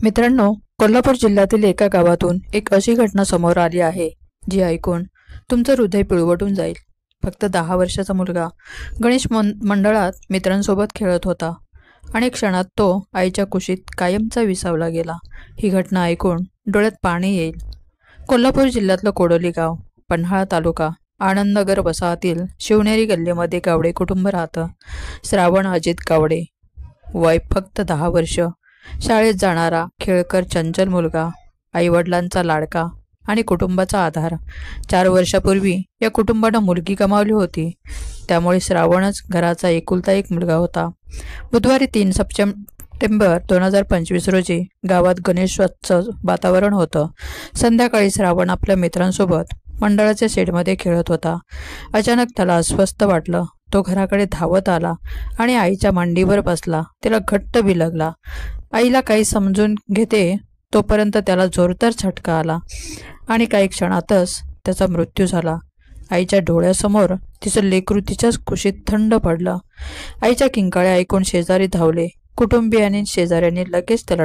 मित्रांनो, कोल्हापूर जिल्ह्यातील एका गावातून एक अशी घटना समोर आली आहे जी ऐकून तुमचं हृदय पिळवटून जाईल। फक्त 10 वर्षाचा मुलगा गणेश मंडळात मित्रांसोबत खेळत होता आणि क्षणात तो आईच्या कुशीत कायमचा विसावला गेला। ही घटना ऐकून डोळ्यात पाणी येईल। कोल्हापूर जिल्ह्यातलं कोडोली गाव, पन्हाळा तालुका, आनंदनगर वसाहतील शिवनेरी गल्लीमध्ये गावडे कुटुंब राहतं। श्रावण अजित गावडे, वय फक्त 10 वर्ष, शाळेत जाणारा खेळकर चंचल मुलगा, आईवडिलांचा लाडका आणि कुटुंबाचा आधार। 4 वर्षापूर्वी या कुटुंबानं मुलगी गमावली होती, त्यामुळे श्रावणच घराचा एकुलता एक मुलगा होता। बुधवारी 3 सप्टेंबर 2025 रोजी गावात गणेशोत्सव वातावरण होतं। संध्याकाळी श्रावण आपल्या मित्रांसोबत मंडळाच्या शेडमध्ये खेळत होता। अचानक त्याला अस्वस्थ वाटलं। तो घराकडे धावत आला आणि आईच्या मांडीवर बसला, तिला घट्ट बिलगला। आईला काही समजून घेते तोपर्यंत त्याला जोरदार झटका आला आणि काही क्षणातच त्याचा मृत्यू झाला। आईच्या डोळ्यासमोर तिचं लेकरू तिच्याच कुशीत थंड पडलं। आईच्या किंकाळ्या ऐकून शेजारी धावले। कुटुंबियांनी शेजाऱ्यांनी लगेच त्याला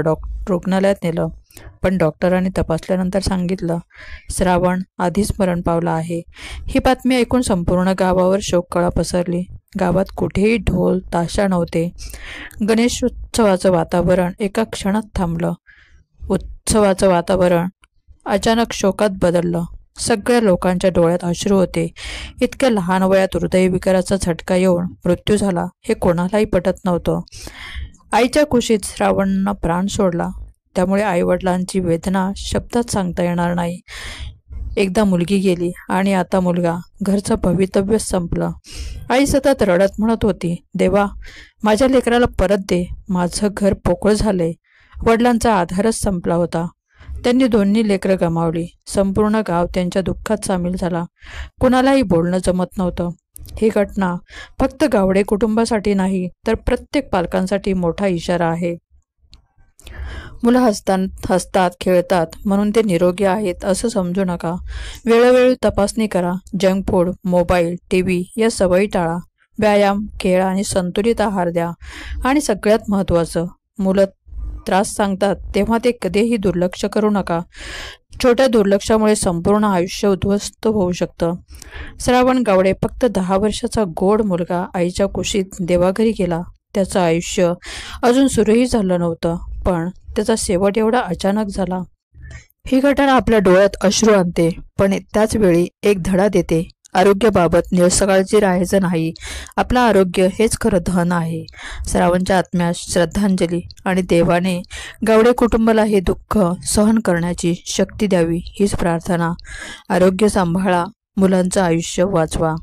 रुग्णालयात नेलं, पण डॉक्टरांनी तपासल्यानंतर सांगितलं, श्रावण आधीच मरण पावला आहे। ही बातमी ऐकून संपूर्ण गावावर शोककळा पसरली। गावात कुठेही ढोल ताशा नव्हते। गणेशोत्सवाचं वातावरण एका क्षणात थांबलं। उत्सवाचं वातावरण अचानक शोकात बदललं। सगळ्या लोकांच्या डोळ्यात अश्रू होते। इतक्या लहान वयात हृदयविकाराचा झटका येऊन मृत्यू झाला हे कोणालाही पटत नव्हतं। आईच्या कुशीत श्रावणनं प्राण सोडला, त्यामुळे आईवडिलांची वेदना शब्दात सांगता येणार नाही। एकदा मुलगी गेली आणि आता मुलगा, घरचं भवितव्य संपलं। आई सतत रडत म्हणत होती, देवा, माझ्या लेकराला परत दे, माझं घर पोकळ झालंय। वडिलांचा आधारच संपला होता। त्यांनी दोन्ही लेकरं गमावली। संपूर्ण गाव त्यांच्या दुःखात सामील झाला। कुणालाही बोलणं जमत नव्हतं। ही घटना फक्त गावडे कुटुंबासाठी नाही, तर प्रत्येक पालकांसाठी मोठा इशारा आहे। मुलं हसतात खेळतात म्हणून ते निरोगी आहेत असं समजू नका। वेळोवेळी तपासणी करा। जंक फूड, मोबाईल, टीव्ही या सवयी टाळा। व्यायाम, खेळ आणि संतुलित आहार द्या। आणि सगळ्यात महत्त्वाचं, मुलं त्रास सांगतात तेव्हा ते कधीही दुर्लक्ष करू नका। छोट्या दुर्लक्षामुळे संपूर्ण आयुष्य उद्ध्वस्त होऊ शकतं। श्रावण गावडे फक्त 10 वर्षाचा गोड मुलगा आईच्या कुशीत देवाघरी गेला। त्याचं आयुष्य अजून सुरूही झालं नव्हतं, पण त्याचा शेवट एवढा अचानक झाला। ही घटना आपल्या डोळ्यात अश्रू आणते, पण त्याच वेळी एक धडा देते। आरोग्याबाबत निष्काळजी राहायचं नाही। आपलं आरोग्य हेच खरं धन आहे। श्रावणच्या आत्म्यास श्रद्धांजली आणि देवाने गावडे कुटुंबाला हे दुःख सहन करण्याची शक्ती द्यावी हीच प्रार्थना। आरोग्य सांभाळा, मुलांचं आयुष्य वाचवा।